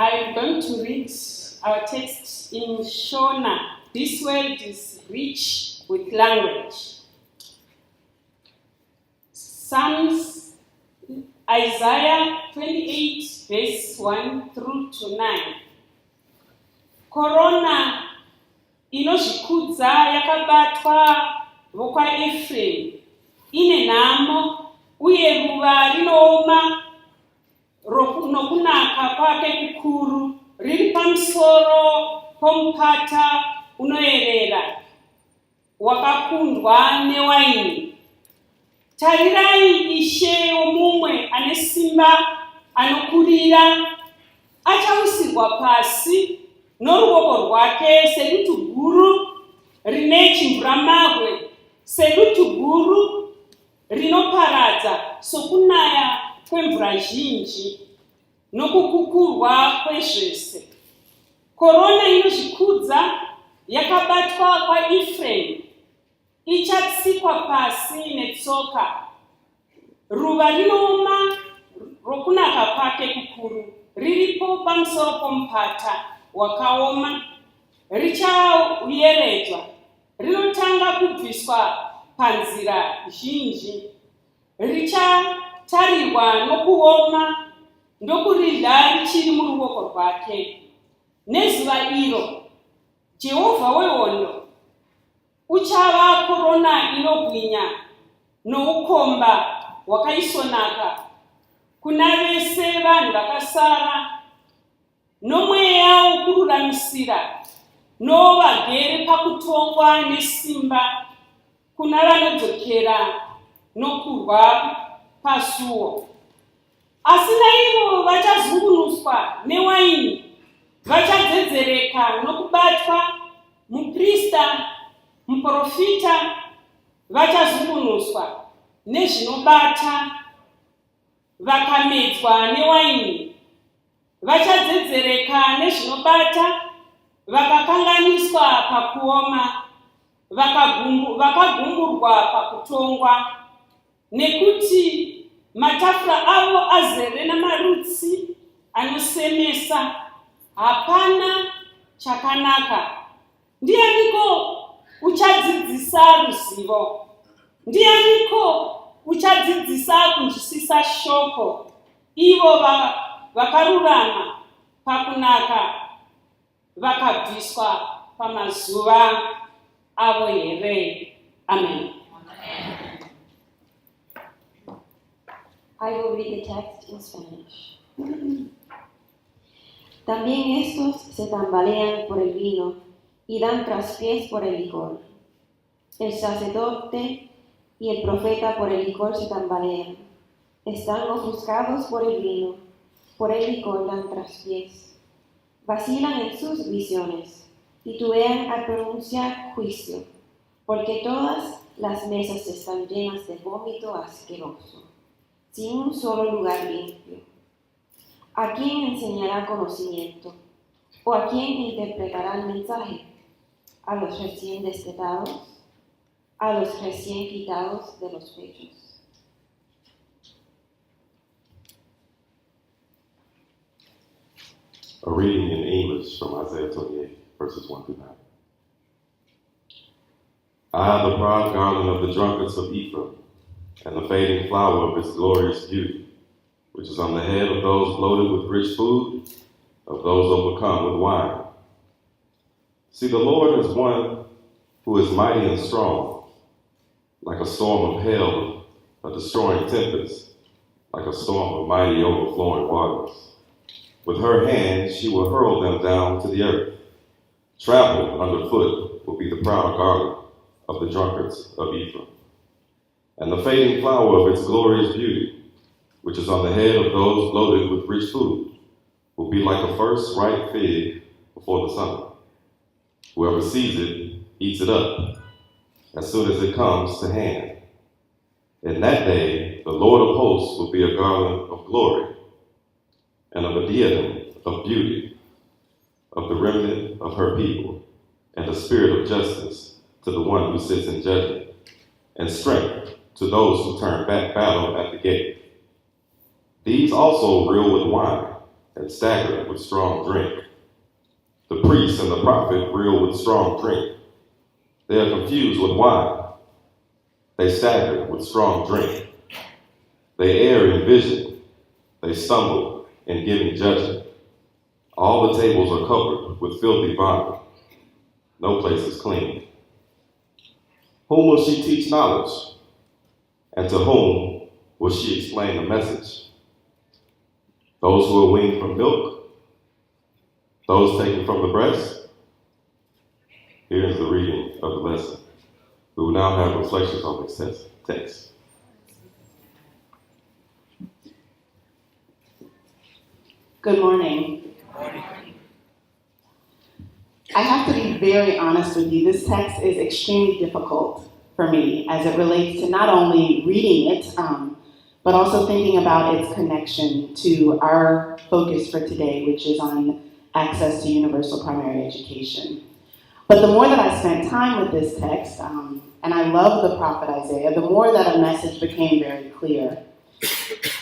I'm going to read our text in Shona. This world is rich with language. Psalms, Isaiah 28, verse 1 through to 9. Korona inozvikudza yakabatwa vokwaEfraimu, ine nhamo uye ruva rinooma nokunaka kwake kukuru, riri pamusoro pomupata unoerera wakakundwa newaini. Tarirai, Ishe womumwe ane simba anokurira achawisirwa pasi noruoko rwake sedutu guru rine chimvuramabwe, sedutu guru rinoparadza sokunaya kwemvura zhinji nokukukurwa kwezvese. Korona inozvikudza yakabatwa kwaEfraimu, ichatsikwa pasi netsoka. Ruva rinooma rokunaka kwake kukuru riripo pamusoro pomupata wakaoma, richayeredzwa, rinotanga kubviswa panzira zhinji, richatarirwa nokuoma ndokuridya richiri muruoko rwake. Nezuva iro Jehovha wehondo uchava korona inobwinya noukomba hwakaisvonaka kuna vese vanhu vakasara, nomweya wokururamisira novagere pakutongwa nesimba kuna vanodzokera nokurwa pasuo. Asi naivo vachazungunuswa newaini, vachadzedzereka nokubatwa. Muprista, muprofita vachazungunuswa nezvinobata, vakamedzwa newaini, vachadzedzereka nezvinobata, vakakanganiswa pakuoma, vakagumburwa pakutongwa, nekuti matafura avo azere namarutsi anosemesa. Hapana chakanaka. Ndianiko uchadzidzisa ruzivo? Ndianiko uchadzidzisa kunzwisisa shoko? Ivo vakarurama pakunaka vakabviswa pamazuva avo here. Amen. I will read the text in Spanish. También estos se tambalean por el vino y dan traspiés por el licor. El sacerdote y el profeta por el licor se tambalean. Están ofuscados por el vino, por el licor dan traspiés. Vacilan en sus visiones, titubean al pronunciar juicio, porque todas las mesas están llenas de vómito asqueroso, sin un solo lugar limpio. ¿A quién enseñará conocimiento? ¿O a quién interpretará el mensaje? ¿A los recién destetados? ¿A los recién quitados de los pechos? A reading in English from Isaiah 28, verses 1 through 9. I, the proud garland of the drunkards of Ephraim, and the fading flower of its glorious beauty, which is on the head of those loaded with rich food, of those overcome with wine. See, the Lord is one who is mighty and strong, like a storm of hail, a destroying tempest, like a storm of mighty overflowing waters. With her hand she will hurl them down to the earth. Trampled underfoot will be the proud garland of the drunkards of Ephraim. And the fading flower of its glorious beauty, which is on the head of those loaded with rich food, will be like a first ripe fig before the summer. Whoever sees it eats it up as soon as it comes to hand. In that day, the Lord of hosts will be a garland of glory and of a diadem of beauty of the remnant of her people, and a spirit of justice to the one who sits in judgment, and strength to those who turn back battle at the gate. These also reel with wine, and stagger with strong drink. The priest and the prophet reel with strong drink. They are confused with wine. They stagger with strong drink. They err in vision. They stumble in giving judgment. All the tables are covered with filthy vomit. No place is clean. Whom will she teach knowledge? And to whom will she explain the message? Those who are weaned from milk? Those taken from the breast? Here is the reading of the lesson. We will now have reflections on this text. Good morning. I have to be very honest with you. This text is extremely difficult for me as it relates to not only reading it, but also thinking about its connection to our focus for today, which is on access to universal primary education. But the more that I spent time with this text, and I love the prophet Isaiah, the more that a message became very clear.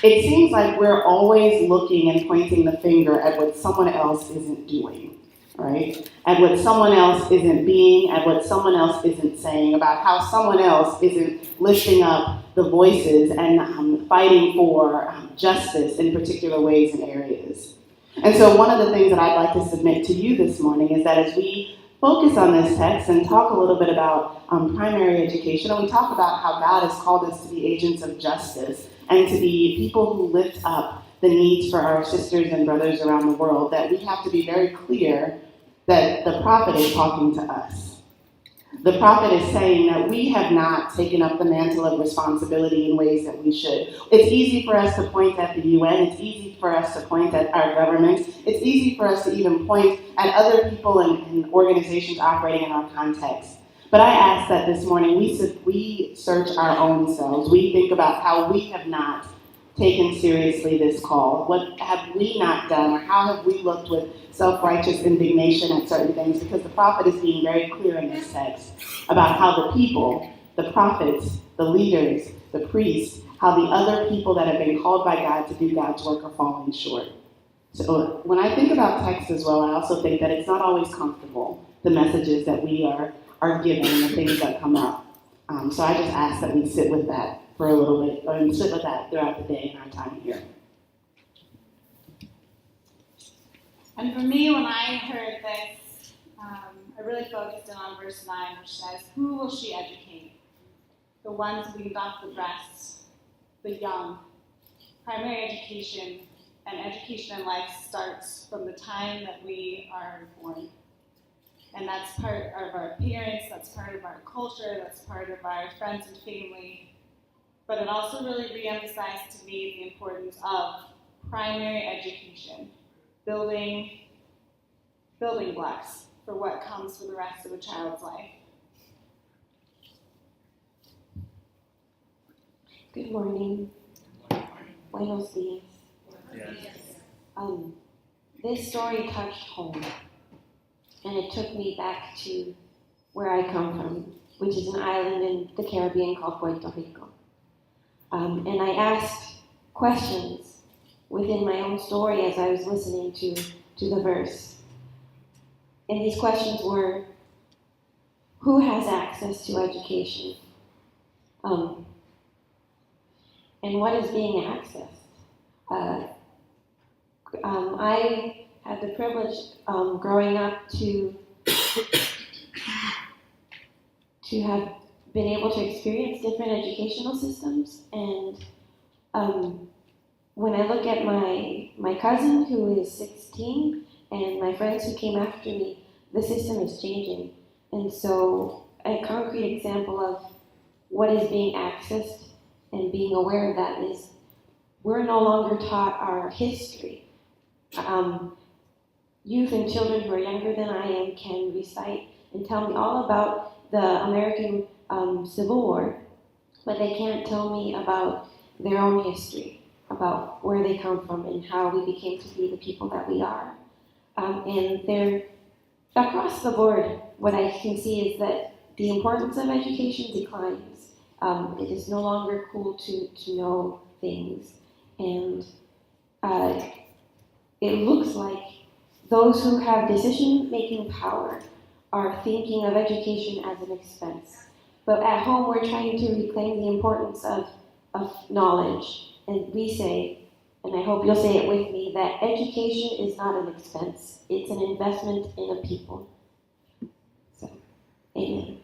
It seems like we're always looking and pointing the finger at what someone else isn't doing, right? At what someone else isn't being, at what someone else isn't saying, about how someone else isn't lifting up the voices and fighting for justice in particular ways and areas. And so one of the things that I'd like to submit to you this morning is that as we focus on this text and talk a little bit about primary education, and we talk about how God has called us to be agents of justice and to be people who lift up the needs for our sisters and brothers around the world, that we have to be very clear that the prophet is talking to us. The prophet is saying that we have not taken up the mantle of responsibility in ways that we should. It's easy for us to point at the UN. It's easy for us to point at our government. It's easy for us to even point at other people and organizations operating in our context. But I ask that this morning we search our own selves. We think about how we have not taken seriously this call. What have we not done, or how have we looked with self-righteous indignation at certain things? Because the prophet is being very clear in this text about how the people, the prophets, the leaders, the priests, how the other people that have been called by God to do God's work are falling short. So when I think about text as well, I also think that it's not always comfortable, the messages that we are given and the things that come up. So I just ask that we sit with that for a little bit, and sit with that throughout the day in our time here. And for me, when I heard this, I really focused in on verse 9, which says, "Who will she educate? The ones weaned off the breast, the young." Primary education and education in life starts from the time that we are born. And that's part of our parents, that's part of our culture, that's part of our friends and family. But it also really reemphasized to me the importance of primary education, building blocks for what comes for the rest of a child's life. Good morning. Buenos dias. This story touched home, and it took me back to where I come from, which is an island in the Caribbean called Puerto Rico. And I asked questions within my own story as I was listening to the verse. And these questions were, who has access to education? And what is being accessed? I had the privilege growing up to have been able to experience different educational systems, and when I look at my cousin who is 16 and my friends who came after me, the system is changing. And so a concrete example of what is being accessed and being aware of that is we're no longer taught our history. Youth and children who are younger than I am can recite and tell me all about the American Civil War, but they can't tell me about their own history, about where they come from and how we became to be the people that we are. And they're across the board, what I can see is that the importance of education declines. It is no longer cool to know things. And it looks like those who have decision-making power are thinking of education as an expense. But at home, we're trying to reclaim the importance of knowledge. And we say, and I hope you'll say it with me, that education is not an expense. It's an investment in a people. So, amen.